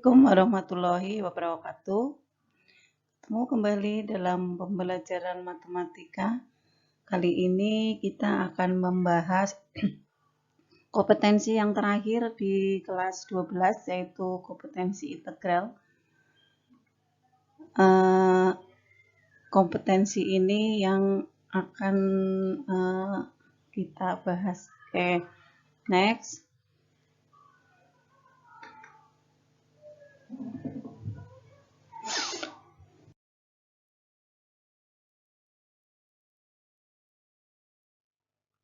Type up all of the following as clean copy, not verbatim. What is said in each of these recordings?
Assalamualaikum warahmatullahi wabarakatuh. Ketemu kembali dalam pembelajaran matematika. Kali ini kita akan membahas kompetensi yang terakhir di kelas 12, yaitu kompetensi integral. Kompetensi ini yang akan kita bahas. Oke, next.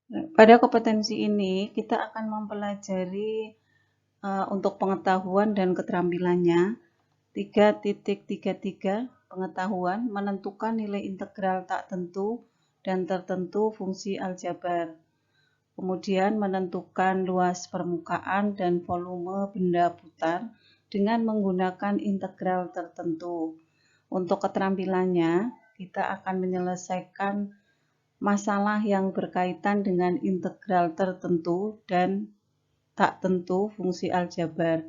Pada kompetensi ini kita akan mempelajari untuk pengetahuan dan keterampilannya 3.33 pengetahuan menentukan nilai integral tak tentu dan tertentu fungsi aljabar. Kemudian menentukan luas permukaan dan volume benda putar dengan menggunakan integral tertentu. Untuk keterampilannya, kita akan menyelesaikan masalah yang berkaitan dengan integral tertentu dan tak tentu fungsi aljabar.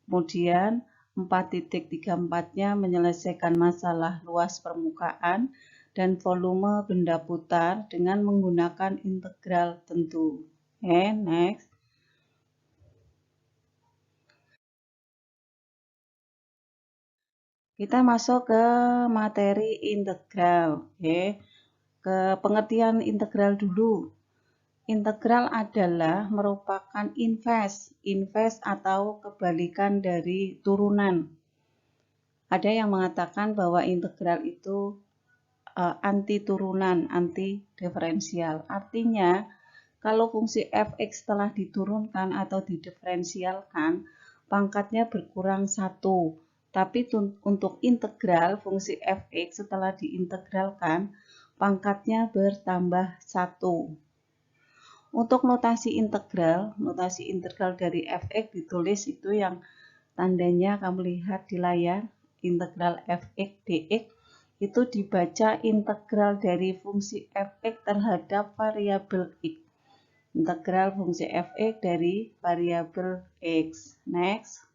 Kemudian 4.34-nya menyelesaikan masalah luas permukaan dan volume benda putar dengan menggunakan integral tentu. Oke, next. Kita masuk ke materi integral. Oke. Ke pengertian integral dulu. Integral adalah merupakan inverse atau kebalikan dari turunan. Ada yang mengatakan bahwa integral itu anti turunan, anti diferensial. Artinya, kalau fungsi fx telah diturunkan atau didiferensialkan, pangkatnya berkurang 1. Tapi untuk integral fungsi fx setelah diintegralkan, pangkatnya bertambah 1. Untuk notasi integral dari fx ditulis itu yang tandanya kamu lihat di layar, integral fx dx itu dibaca integral dari fungsi fx terhadap variabel x. Integral fungsi fx dari variabel x. Next.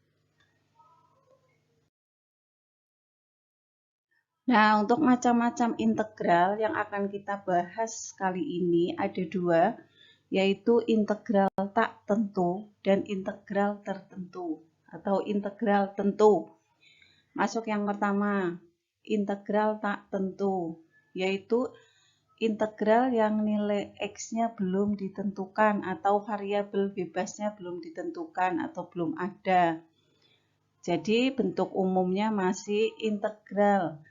Nah, untuk macam-macam integral yang akan kita bahas kali ini ada dua, yaitu integral tak tentu dan integral tertentu atau integral tentu. Masuk yang pertama, integral tak tentu, yaitu integral yang nilai x-nya belum ditentukan atau variabel bebasnya belum ditentukan atau belum ada. Jadi bentuk umumnya masih integral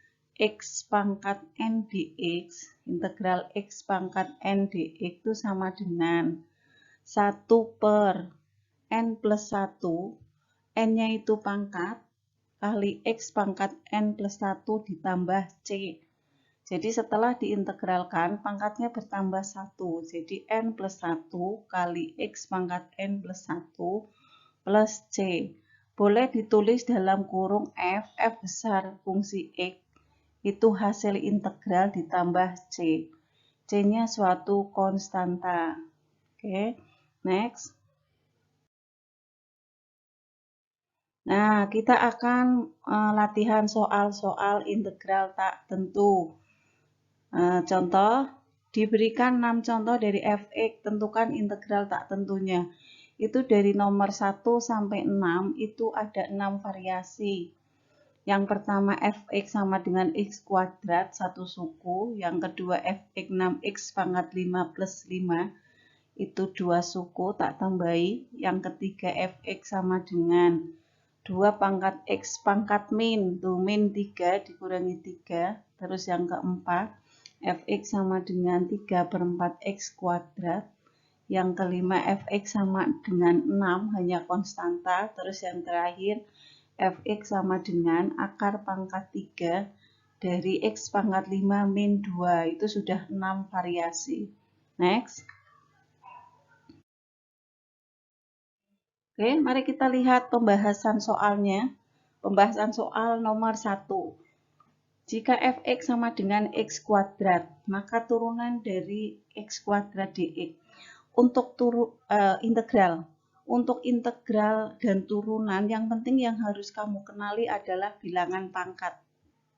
x pangkat n dx. Integral x pangkat n dx itu sama dengan 1 per n plus 1. N-nya itu pangkat kali x pangkat n plus 1 ditambah c. Jadi setelah diintegralkan, pangkatnya bertambah 1. Jadi n plus 1 kali x pangkat n plus 1 plus c. Boleh ditulis dalam kurung f besar fungsi x. Itu hasil integral ditambah c. C-nya suatu konstanta. Oke, next. Nah, kita akan latihan soal-soal integral tak tentu. Contoh, diberikan 6 contoh dari fx, tentukan integral tak tentunya. Itu dari nomor 1 sampai 6, itu ada 6 variasi. Yang pertama fx sama dengan x kuadrat, satu suku. Yang kedua fx 6x pangkat 5 plus 5, itu 2 suku, tak tambahi. Yang ketiga fx sama dengan 2 pangkat x pangkat min, tuh min 3 dikurangi 3. Terus yang keempat fx sama dengan 3 per 4x kuadrat. Yang kelima fx sama dengan 6, hanya konstanta. Terus yang terakhir fx sama dengan akar pangkat 3 dari x pangkat 5 min 2. Itu sudah 6 variasi. Next. Oke, mari kita lihat pembahasan soalnya. Pembahasan soal nomor 1. Jika fx sama dengan x kuadrat, maka turunan dari x kuadrat dx. Untuk integral. Untuk integral dan turunan, yang penting yang harus kamu kenali adalah bilangan pangkat.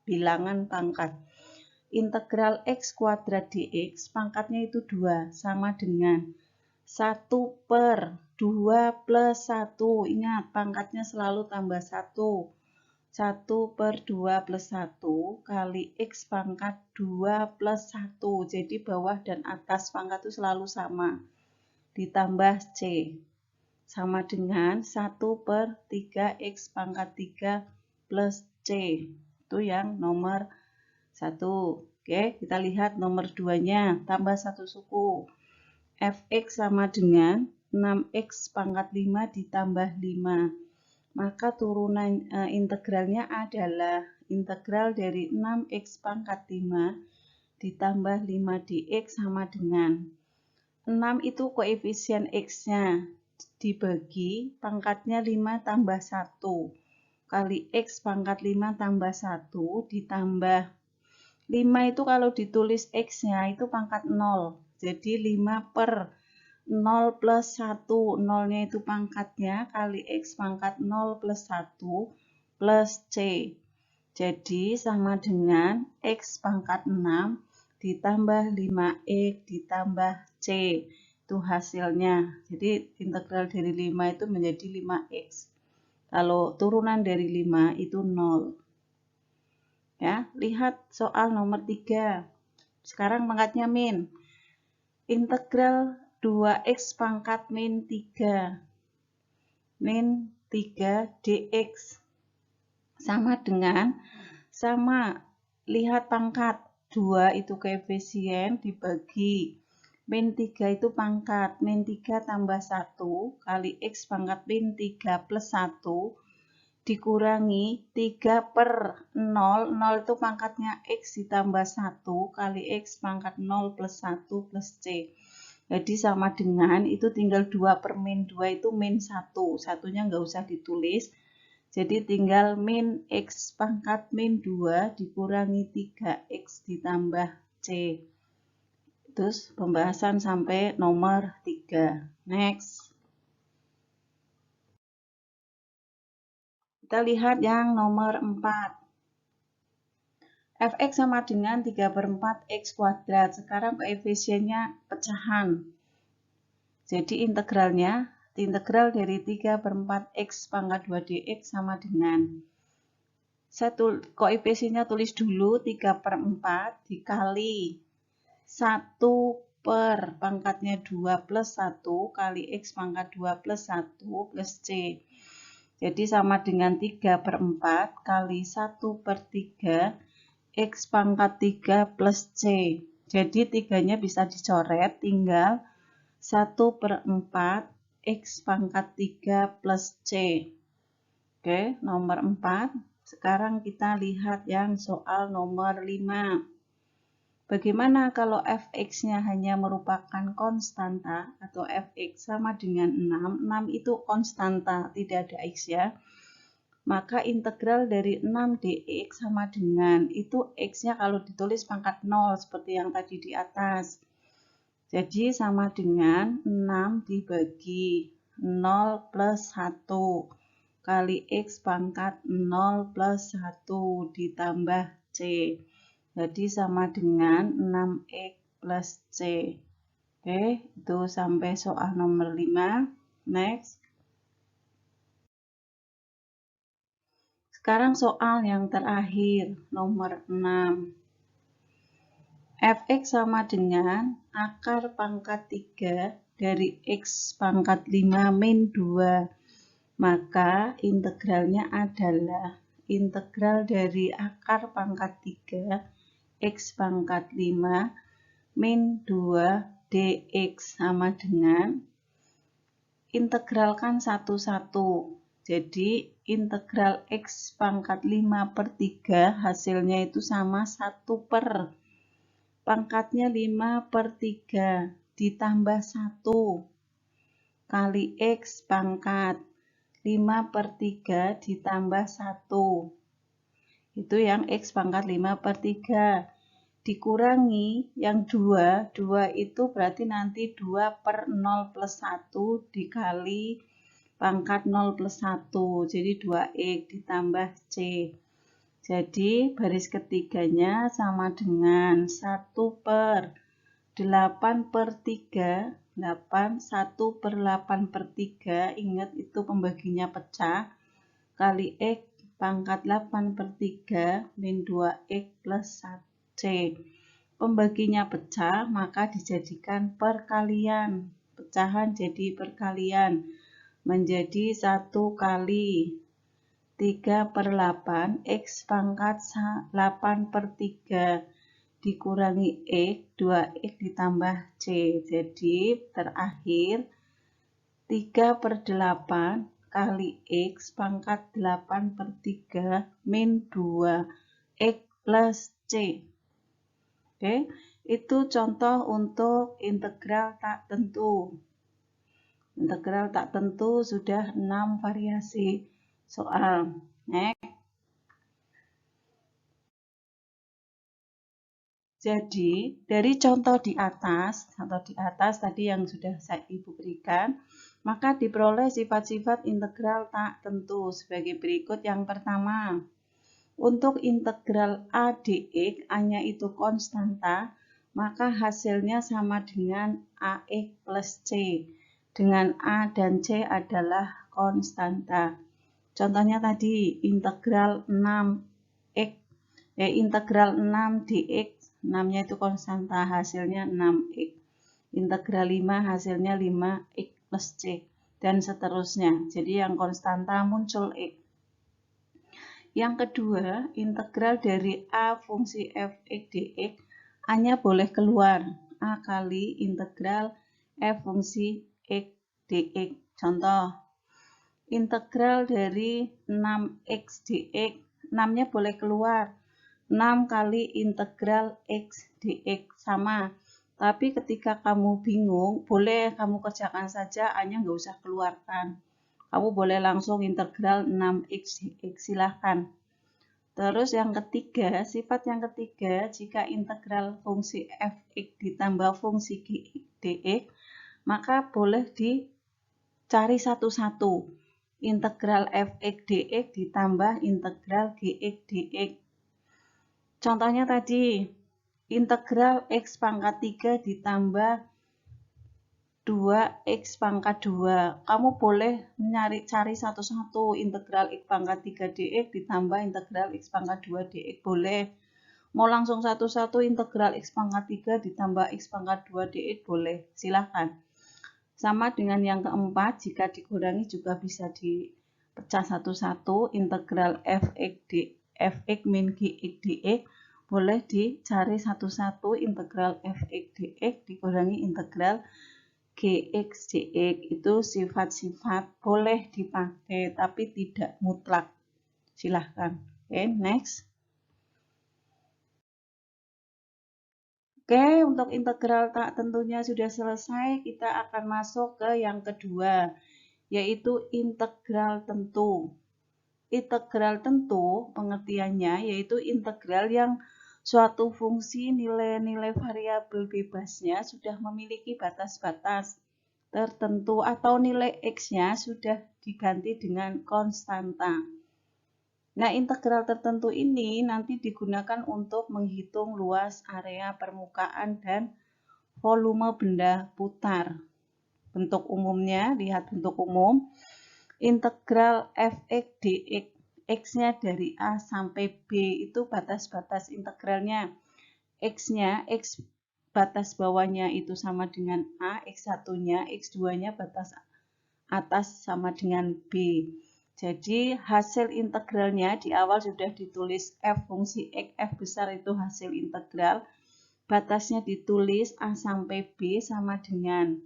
Bilangan pangkat. Integral x kuadrat dx, pangkatnya itu 2, sama dengan 1 per 2 plus 1. Ingat, pangkatnya selalu tambah 1. 1 per 2 plus 1 kali x pangkat 2 plus 1. Jadi bawah dan atas pangkat itu selalu sama. Ditambah c. Sama dengan 1 per 3x pangkat 3 plus c. Itu yang nomor 1. Oke, kita lihat nomor 2-nya. Tambah 1 suku. Fx sama dengan 6x pangkat 5 ditambah 5. Maka turunan integralnya adalah integral dari 6x pangkat 5 ditambah 5 dx sama dengan 6 itu koefisien x-nya. Dibagi pangkatnya 5 tambah 1 kali x pangkat 5 tambah 1 ditambah 5 itu kalau ditulis x-nya itu pangkat 0. Jadi 5 per 0 plus 1. 0-nya itu pangkatnya kali x pangkat 0 plus 1 plus c. Jadi sama dengan x pangkat 6 ditambah 5x ditambah c. Itu hasilnya. Jadi integral dari 5 itu menjadi 5x. Kalau turunan dari 5 itu 0. Ya, lihat soal nomor 3. Sekarang pangkatnya min. Integral 2x pangkat min 3. Min 3 dx. Sama dengan, lihat pangkat. 2 itu koefisien dibagi. Min 3 itu pangkat, min 3 tambah 1 kali x pangkat min 3 plus 1 dikurangi 3 per 0, 0 itu pangkatnya x ditambah 1 kali x pangkat 0 plus 1 plus c. Jadi sama dengan, itu tinggal 2 per min 2 itu min 1, satunya nggak usah ditulis. Jadi tinggal min x pangkat min 2 dikurangi 3x ditambah c. Terus pembahasan sampai nomor 3. Next. Kita lihat yang nomor 4. Fx sama dengan 3 per 4 x kuadrat. Sekarang koefisiennya pecahan. Jadi integralnya, integral dari 3 per 4 x pangkat 2 dx sama dengan, koefisiennya tulis dulu 3 per 4 dikali 1 per pangkatnya 2 plus 1 kali x pangkat 2 plus 1 plus c. Jadi sama dengan 3 per 4 kali 1 per 3 x pangkat 3 plus c. Jadi 3-nya bisa dicoret, tinggal 1 per 4 x pangkat 3 plus c. Oke, nomor 4. Sekarang kita lihat yang soal nomor 5. Bagaimana kalau fx-nya hanya merupakan konstanta atau fx sama dengan 6. 6 itu konstanta, tidak ada x ya. Maka integral dari 6 dx sama dengan, itu x-nya kalau ditulis pangkat 0 seperti yang tadi di atas. Jadi sama dengan 6 dibagi 0 plus 1 kali x pangkat 0 plus 1 ditambah c. Jadi sama dengan 6x plus c. Oke, itu sampai soal nomor 5. Next. Sekarang soal yang terakhir, nomor 6. Fx sama dengan akar pangkat 3 dari x pangkat 5 min 2. Maka integralnya adalah integral dari akar pangkat 3 x pangkat 5 min 2 dx sama dengan, integralkan satu-satu. Jadi integral x pangkat 5 per 3 hasilnya itu sama 1 per pangkatnya 5 per 3 ditambah 1 kali x pangkat 5 per 3 ditambah 1. Itu yang x pangkat 5 per 3. Dikurangi yang 2. 2 itu berarti nanti 2 per 0 plus 1 dikali pangkat 0 plus 1. Jadi 2x ditambah C. Jadi baris ketiganya sama dengan 1/8/3. 8, 1/8/3. Ingat itu pembaginya pecah. Kali X pangkat 8/3 min 2x plus C. Pembaginya pecah, maka dijadikan perkalian. Pecahan jadi perkalian. Menjadi 1 kali 3/8 X pangkat 8/3 dikurangi X, 2X ditambah C. Jadi terakhir 3/8 kali X pangkat 8/3 min 2X plus C. Oke, itu contoh untuk integral tak tentu. Integral tak tentu sudah 6 variasi soal. Next. Jadi, dari contoh di atas tadi yang sudah saya Ibu berikan, maka diperoleh sifat-sifat integral tak tentu sebagai berikut. Yang pertama, untuk integral A dx, A-nya itu konstanta, maka hasilnya sama dengan AX plus C, dengan A dan C adalah konstanta. Contohnya tadi, integral 6x, integral 6 dx, 6-nya itu konstanta, hasilnya 6x. Integral 5 hasilnya 5x plus C, dan seterusnya. Jadi yang konstanta muncul X. Yang kedua, integral dari A fungsi fx dx, A-nya boleh keluar. A kali integral f fungsi x dx. Contoh, integral dari 6x dx, 6-nya boleh keluar. 6 kali integral x dx sama. Tapi ketika kamu bingung, boleh kamu kerjakan saja, A-nya nggak usah keluarkan. Kamu boleh langsung integral 6x dx, silahkan. Terus yang ketiga, sifat yang ketiga, jika integral fungsi fx ditambah fungsi gx dx, maka boleh dicari satu-satu. Integral fx dx ditambah integral gx dx. Contohnya tadi, integral x pangkat 3 ditambah 2x pangkat 2. Kamu boleh cari satu-satu. Integral x pangkat 3 dx ditambah integral x pangkat 2 dx. Boleh. Mau langsung satu-satu integral x pangkat 3 ditambah x pangkat 2 dx. Boleh. Silahkan. Sama dengan yang keempat, jika dikurangi juga bisa dipecah satu-satu. Integral fx min gx dx. Boleh dicari satu-satu integral fx dx dikurangi integral gx dx. Itu sifat-sifat boleh dipakai tapi tidak mutlak. Silahkan. Oke, next. Oke, untuk integral tak tentunya sudah selesai. Kita akan masuk ke yang kedua, yaitu integral tentu. Integral tentu pengertiannya yaitu integral yang suatu fungsi nilai-nilai variabel bebasnya sudah memiliki batas-batas tertentu atau nilai x-nya sudah diganti dengan konstanta. Nah, integral tertentu ini nanti digunakan untuk menghitung luas area permukaan dan volume benda putar. Bentuk umumnya, lihat bentuk umum. Integral fx dx, x-nya dari A sampai B itu batas-batas integralnya. X-nya, x batas bawahnya itu sama dengan A, x1-nya, x2-nya batas atas sama dengan B. Jadi hasil integralnya di awal sudah ditulis f fungsi x, f besar itu hasil integral. Batasnya ditulis A sampai B sama dengan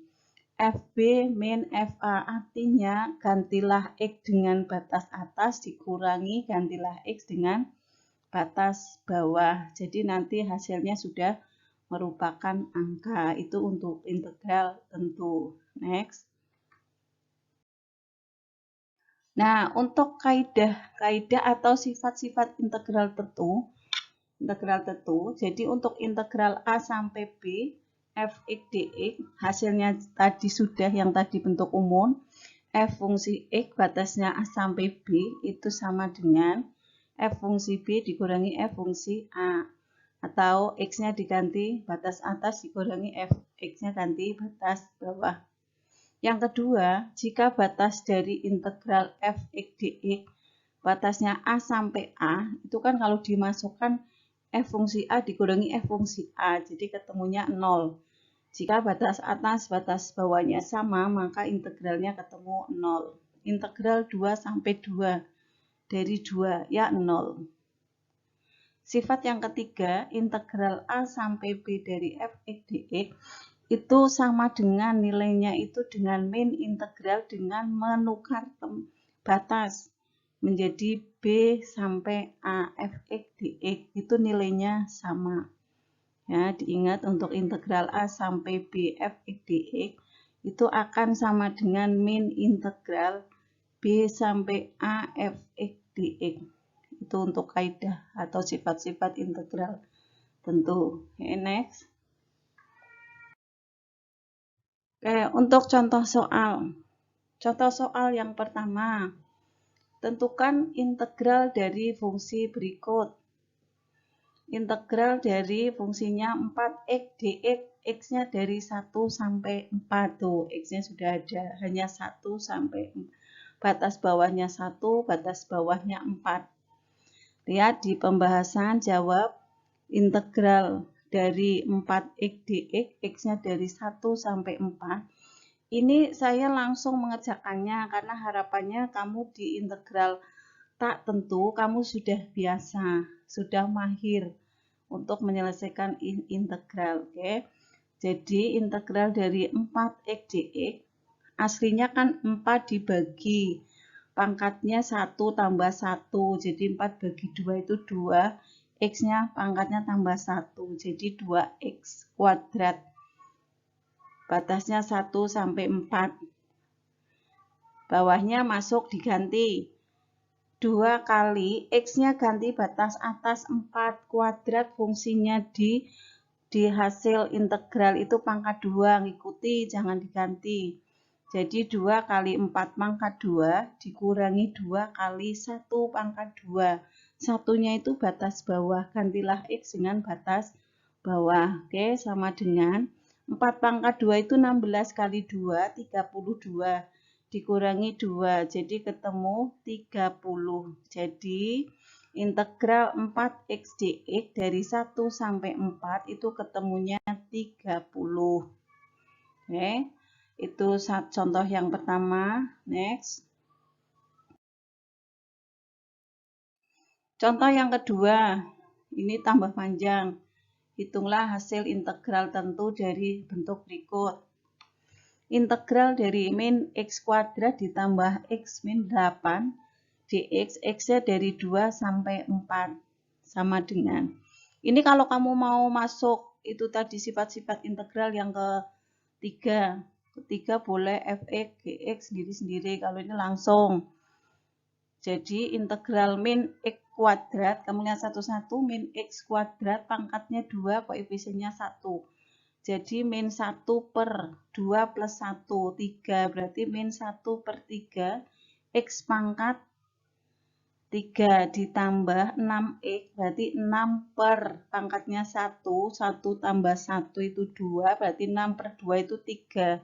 FB min FA, artinya gantilah X dengan batas atas dikurangi gantilah X dengan batas bawah. Jadi nanti hasilnya sudah merupakan angka. Itu untuk integral tentu. Next. Nah, untuk kaidah atau sifat-sifat integral tentu, jadi untuk integral A sampai B, fx dx, hasilnya tadi sudah yang tadi bentuk umum. f fungsi X batasnya A sampai B itu sama dengan f fungsi B dikurangi f fungsi A. Atau X-nya diganti batas atas dikurangi f X-nya ganti batas bawah. Yang kedua, jika batas dari integral f X dx batasnya A sampai A, itu kan kalau dimasukkan f fungsi A dikurangi f fungsi A, jadi ketemunya 0. Jika batas atas, batas bawahnya sama, maka integralnya ketemu 0. Integral 2 sampai 2 dari 2, ya 0. Sifat yang ketiga, integral A sampai B dari f X dx itu sama dengan nilainya itu dengan min integral dengan menukar batas menjadi B sampai A f X dx itu nilainya sama. Ya, diingat untuk integral A sampai B f X dx itu akan sama dengan min integral B sampai A f X dx. Itu untuk kaidah atau sifat-sifat integral tentu. Oke, next. Oke, untuk contoh soal. Contoh soal yang pertama. Tentukan integral dari fungsi berikut. Integral dari fungsinya 4x dx, x-nya dari 1 sampai 4. Tuh, x-nya sudah ada, hanya 1 sampai 4. Batas bawahnya 1, batas bawahnya 4. Lihat di pembahasan, jawab integral dari 4x dx, x-nya dari 1 sampai 4. Ini saya langsung mengerjakannya karena harapannya kamu di integral tak tentu kamu sudah biasa, sudah mahir untuk menyelesaikan integral. Oke. Jadi integral dari 4x dx aslinya kan 4 dibagi pangkatnya 1 tambah 1, jadi 4 bagi 2 itu 2, x-nya pangkatnya tambah 1, jadi 2x kuadrat. Batasnya 1 sampai 4. Bawahnya masuk diganti. 2 kali X-nya ganti batas atas 4 kuadrat fungsinya di hasil integral itu pangkat 2. Ngikuti, jangan diganti. Jadi 2 kali 4 pangkat 2 dikurangi 2 kali 1 pangkat 2. Satunya itu batas bawah. Gantilah X dengan batas bawah. Oke, sama dengan 4 pangkat 2 itu 16 kali 2, 32. Dikurangi 2, jadi ketemu 30. Jadi integral 4x dx dari 1 sampai 4 itu ketemunya 30. Oke, itu contoh yang pertama. Next. Contoh yang kedua, ini tambah panjang. Hitunglah hasil integral tentu dari bentuk berikut. Integral dari min x kuadrat ditambah x min 8 dx, x-nya dari 2 sampai 4 sama dengan. Ini kalau kamu mau masuk itu tadi sifat-sifat integral yang ketiga. Ketiga boleh fx, gx sendiri-sendiri. Kalau ini langsung. Jadi integral min x kuadrat, kamu lihat satu-satu, min x kuadrat pangkatnya 2, koefisiennya 1. Jadi min 1 per 2 plus 1, 3. Berarti min 1 per 3, X pangkat 3 ditambah 6X, berarti 6 per pangkatnya 1, 1 tambah 1 itu 2, berarti 6 per 2 itu 3.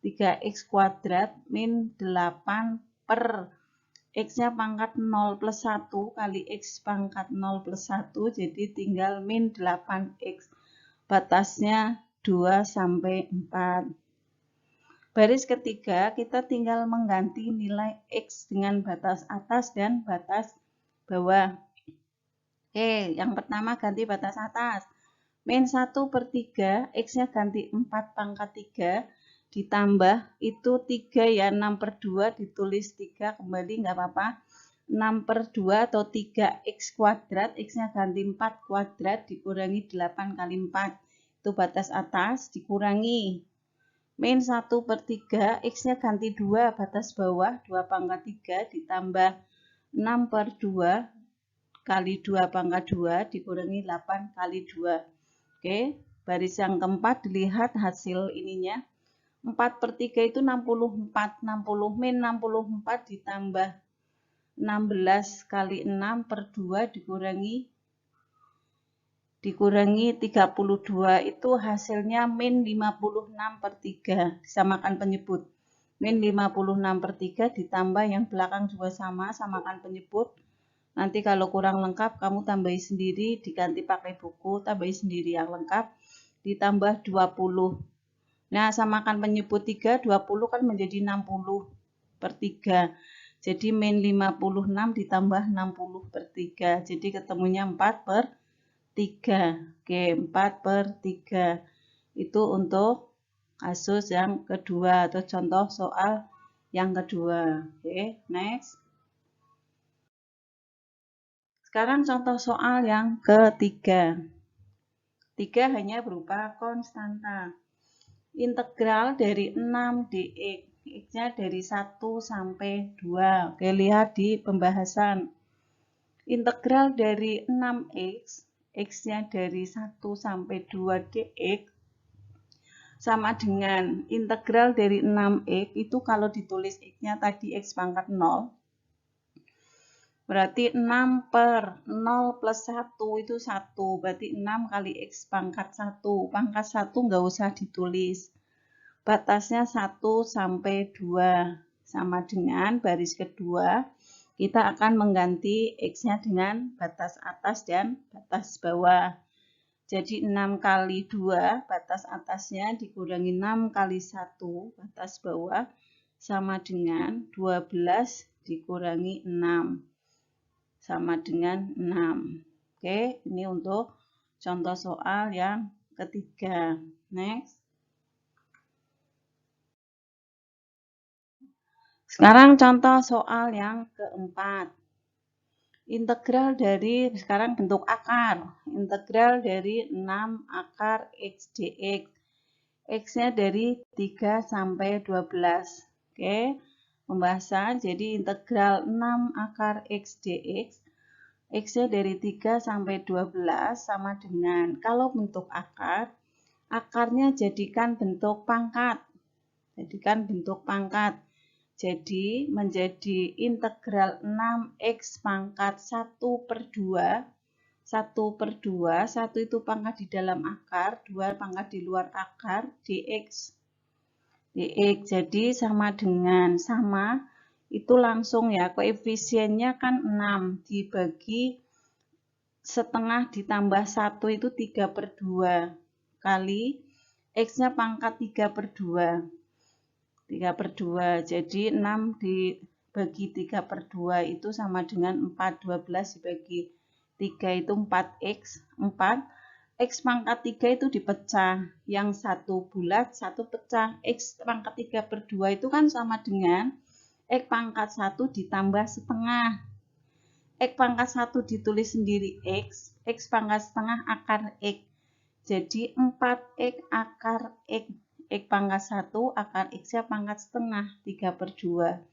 3X kuadrat min 8 per X-nya pangkat 0 plus 1 kali X pangkat 0 plus 1, jadi tinggal min 8X. Batasnya 2 sampai 4. Baris ketiga kita tinggal mengganti nilai X dengan batas atas dan batas bawah. Oke, yang pertama ganti batas atas. Min 1 per 3, X-nya ganti 4 pangkat 3, ditambah itu 3 ya, 6 per 2 ditulis 3 kembali nggak apa-apa. 6 per 2 atau 3X kuadrat, X-nya ganti 4 kuadrat dikurangi 8 kali 4. Itu batas atas dikurangi min 1 per 3, X-nya ganti 2, batas bawah 2 pangkat 3 ditambah 6 per 2 kali 2 pangkat 2 dikurangi 8 kali 2. Oke, baris yang keempat dilihat hasil ininya. 4/3 itu 64. 60 min 64 ditambah 16 kali 6 per 2 dikurangi 32 itu hasilnya min 56/3. Disamakan penyebut. Min 56/3 ditambah yang belakang juga sama, samakan penyebut. Nanti kalau kurang lengkap kamu tambahi sendiri, diganti pakai buku, tambahi sendiri yang lengkap, ditambah 20. Nah, samakan penyebut 3, 20 kan menjadi 60/3. Jadi min 56 ditambah 60/3. Jadi ketemunya 4/3. Oke, 4/3. Itu untuk kasus yang kedua atau contoh soal yang kedua. Oke, next. Sekarang contoh soal yang ketiga. 3 hanya berupa konstanta. Integral dari 6 dx, x-nya dari 1 sampai 2. Oke, lihat di pembahasan. Integral dari 6x, x-nya dari 1 sampai 2 dx, sama dengan integral dari 6x, itu kalau ditulis x-nya tadi x pangkat 0, berarti 6 per 0 plus 1 itu 1. Berarti 6 kali x pangkat 1. Pangkat 1 nggak usah ditulis. Batasnya 1 sampai 2. Sama dengan baris kedua, kita akan mengganti x-nya dengan batas atas dan batas bawah. Jadi 6 kali 2, batas atasnya dikurangi 6 kali 1, batas bawah, sama dengan 12 dikurangi 6. Sama dengan 6. Oke, ini untuk contoh soal yang ketiga. Next. Sekarang contoh soal yang keempat. Integral dari, sekarang bentuk akar. Integral dari 6 akar x dx. X-nya dari 3 sampai 12. Oke, pembahasan. Jadi integral 6 akar x dx. X-nya dari 3 sampai 12 sama dengan, kalau bentuk akar, akarnya jadikan bentuk pangkat. Jadikan bentuk pangkat. Jadi menjadi integral 6x pangkat 1/2. 1/2, 1 itu pangkat di dalam akar, 2 pangkat di luar akar, dx. Jadi sama dengan, sama itu langsung ya, koefisiennya kan 6 dibagi setengah ditambah 1 itu 3/2 kali x-nya pangkat 3/2. 3/2, jadi 6 dibagi 3/2 itu sama dengan 4. 12 dibagi 3 itu 4x. 4. X pangkat 3 itu dipecah. Yang satu bulat, satu pecah. X pangkat 3/2 itu kan sama dengan X pangkat 1 ditambah setengah. X pangkat 1 ditulis sendiri X. X pangkat setengah akar X. Jadi 4x akar X. X pangkat 1 akar X-nya pangkat setengah 3/2.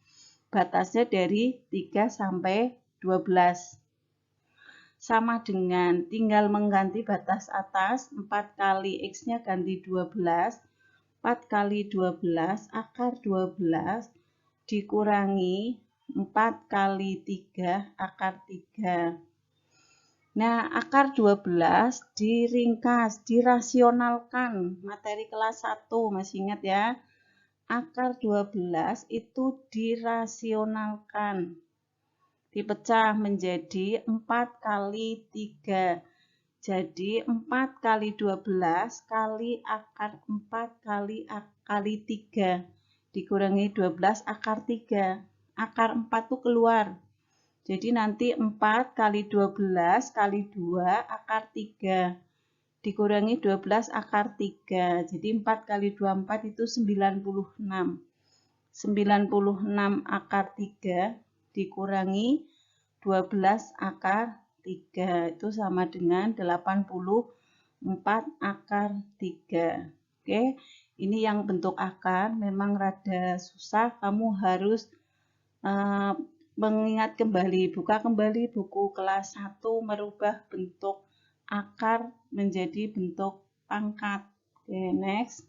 Batasnya dari 3 sampai 12. Sama dengan, tinggal mengganti batas atas, 4 kali X-nya ganti 12. 4 kali 12 akar 12 dikurangi 4 kali 3 akar 3. Nah, akar 12 diringkas, dirasionalkan. Materi kelas 1, masih ingat ya? Akar 12 itu dirasionalkan. Dipecah menjadi 4 kali 3. Jadi 4 kali 12 kali akar 4 kali 3. Dikurangi 12 akar 3. Akar 4 itu keluar. Jadi nanti 4 kali 12 kali 2 akar 3. Dikurangi 12 akar 3. Jadi 4 kali 24 itu 96. 96 akar 3 dikurangi 12 akar 3. Itu sama dengan 84 akar 3. Oke, ini yang bentuk akar. Memang rada susah. Kamu harus mengingat kembali, buka kembali buku kelas 1, merubah bentuk akar menjadi bentuk pangkat. Oke, next.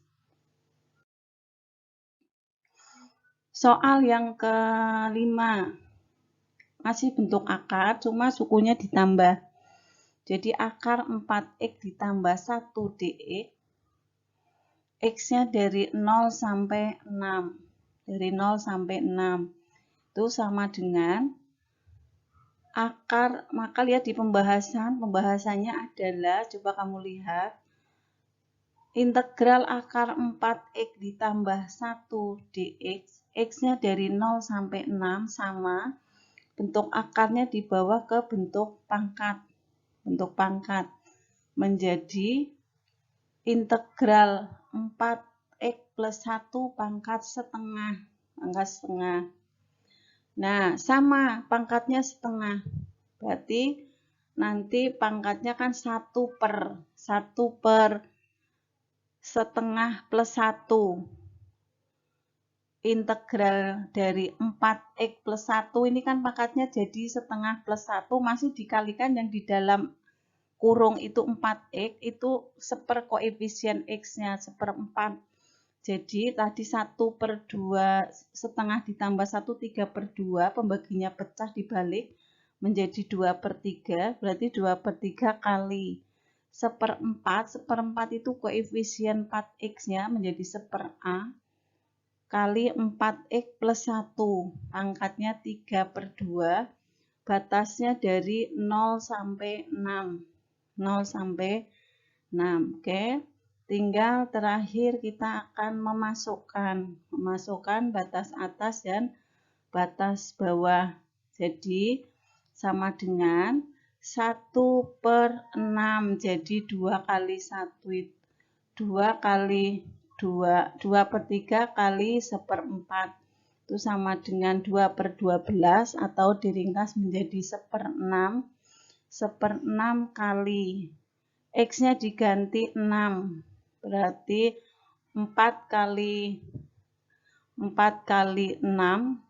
Soal yang kelima, masih bentuk akar, cuma sukunya ditambah. Jadi akar 4x ditambah 1 dx, x-nya dari 0 sampai 6. Dari 0 sampai 6. Itu sama dengan akar, maka lihat di pembahasannya adalah, coba kamu lihat, integral akar 4x ditambah 1 dx, x-nya dari 0 sampai 6 sama, bentuk akarnya dibawa ke bentuk pangkat. Bentuk pangkat menjadi integral 4x plus 1 pangkat setengah. Pangkat setengah. Nah, sama pangkatnya setengah. Berarti nanti pangkatnya kan 1 per setengah plus 1. Integral dari 4x plus 1 ini kan pangkatnya jadi setengah plus 1, masih dikalikan yang di dalam kurung itu 4x, itu seper koefisien x-nya, seperempat. Jadi tadi 1 per 2 setengah ditambah 1, 3 per 2, pembaginya pecah dibalik menjadi 2 per 3, berarti 2 per 3 kali seperempat. Seperempat itu koefisien 4x-nya menjadi seper A, kali 4x plus 1, pangkatnya 3 per 2, batasnya dari 0 sampai 6. 0 sampai 6, oke. Tinggal terakhir kita akan memasukkan batas atas dan batas bawah. Jadi sama dengan 1 per 6, jadi 2 kali 1, 2 kali 2 per 3 kali seperempat. Itu sama dengan 2 per 12 atau diringkas menjadi seperenam. Seperenam kali x-nya diganti 6, berarti 4 kali 6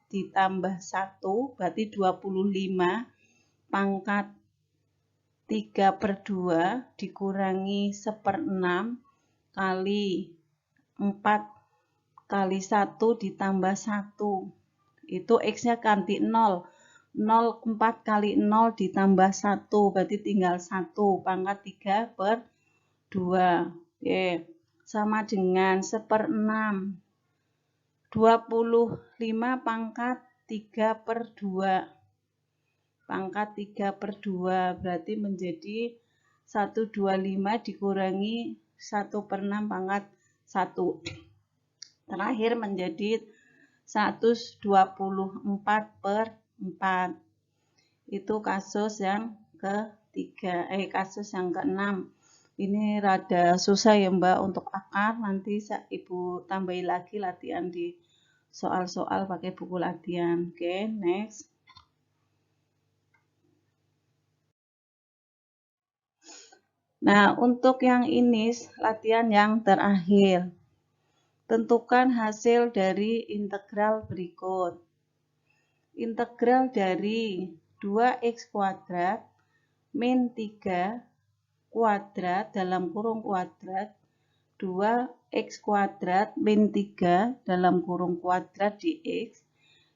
ditambah 1, berarti 25, pangkat 3 per 2 dikurangi seperenam kali 4 kali 1 ditambah 1, itu x-nya ganti 0. 4 kali 0 ditambah 1, berarti tinggal 1, pangkat 3 per 2. Oke, sama dengan seperenam. 25 pangkat 3 per 2. Pangkat 3 per 2, berarti menjadi 125 dikurangi 1 per 6 pangkat 1. Terakhir menjadi 124 per 4. Itu kasus yang ketiga, kasus yang keenam. Ini rada susah ya Mbak untuk akar, nanti Ibu tambahi lagi latihan di soal-soal pakai buku latihan. Oke, next. Nah, untuk yang ini latihan yang terakhir. Tentukan hasil dari integral berikut. Integral dari 2x kuadrat min 3 kuadrat dalam kurung kuadrat 2x kuadrat min 3 dalam kurung kuadrat dx,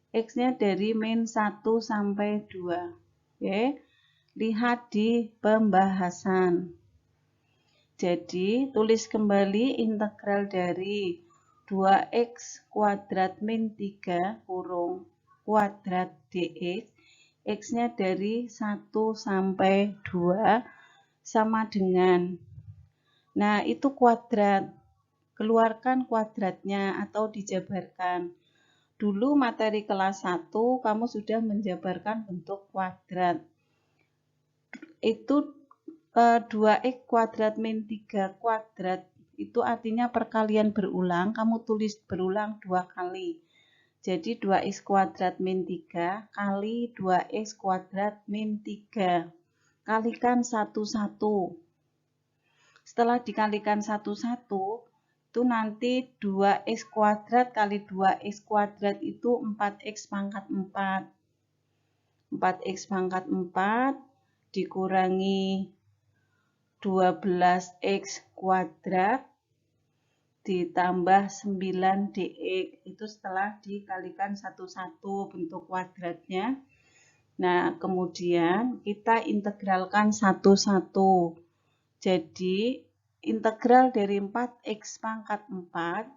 x-nya dari min 1 sampai 2. Oke, lihat di pembahasan. Jadi, tulis kembali integral dari 2x kuadrat min 3 kurung kuadrat dx, x-nya dari 1 sampai 2 sama dengan, nah itu kuadrat, keluarkan kuadratnya atau dijabarkan. Dulu materi kelas 1 kamu sudah menjabarkan bentuk kuadrat. Itu 2x kuadrat min 3 kuadrat itu artinya perkalian berulang, kamu tulis berulang 2 kali. Jadi 2x kuadrat min 3 kali 2x kuadrat min 3. Kalikan satu-satu. Setelah dikalikan satu-satu, itu nanti 2x kuadrat kali 2x kuadrat itu 4x pangkat 4. 4x pangkat 4 dikurangi 12x kuadrat ditambah 9 dx. Itu setelah dikalikan satu-satu bentuk kuadratnya. Nah, kemudian kita integralkan satu-satu. Jadi, integral dari 4x pangkat 4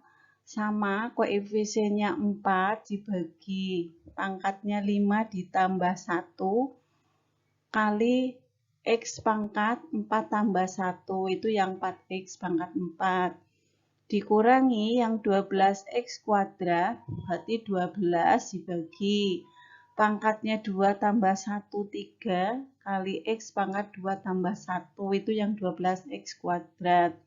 sama koefisiennya 4 dibagi pangkatnya 5 ditambah 1 kali x pangkat 4 tambah 1, itu yang 4x pangkat 4. Dikurangi yang 12x kuadrat, berarti 12 dibagi pangkatnya 2 tambah 1, 3 kali x pangkat 2 tambah 1, itu yang 12x kuadrat.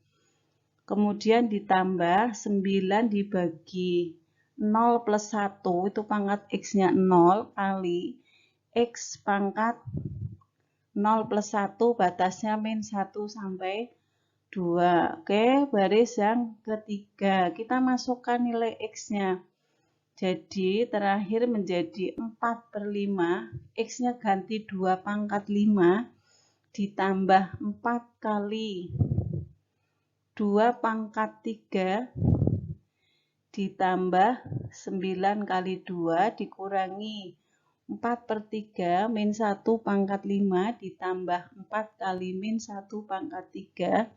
Kemudian ditambah 9 dibagi 0 plus 1, itu pangkat x-nya 0 kali x pangkat 0 plus 1 batasnya min 1 sampai 2. Oke, baris yang ketiga. Kita masukkan nilai x-nya. Jadi terakhir menjadi 4/5. X-nya ganti 2 pangkat 5 ditambah 4 kali 2 pangkat 3 ditambah 9 kali 2 dikurangi 4/3 min 1 pangkat 5 ditambah 4 kali min 1 pangkat 3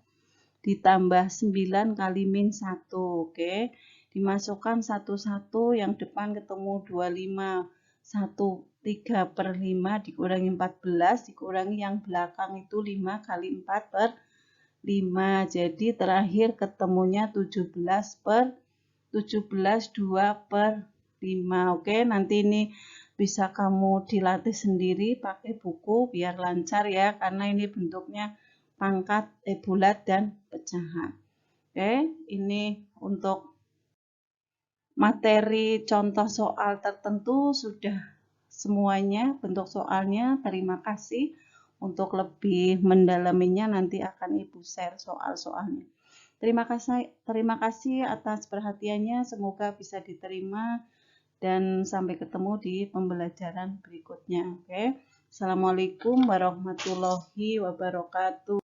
ditambah 9 kali min 1. Oke, dimasukkan satu-satu, yang depan ketemu 25, 1, 3/5 dikurangi 14, dikurangi yang belakang itu 5 kali 4/5. Jadi terakhir ketemunya 17/17, 2/5. Oke, nanti ini bisa kamu dilatih sendiri pakai buku biar lancar ya, karena ini bentuknya pangkat bulat dan pecahan. Oke, ini untuk materi contoh soal tertentu sudah semuanya bentuk soalnya. Terima kasih. Untuk lebih mendalaminya nanti akan Ibu share soal-soalnya. Terima kasih atas perhatiannya. Semoga bisa diterima dan sampai ketemu di pembelajaran berikutnya. Oke. Assalamualaikum warahmatullahi wabarakatuh.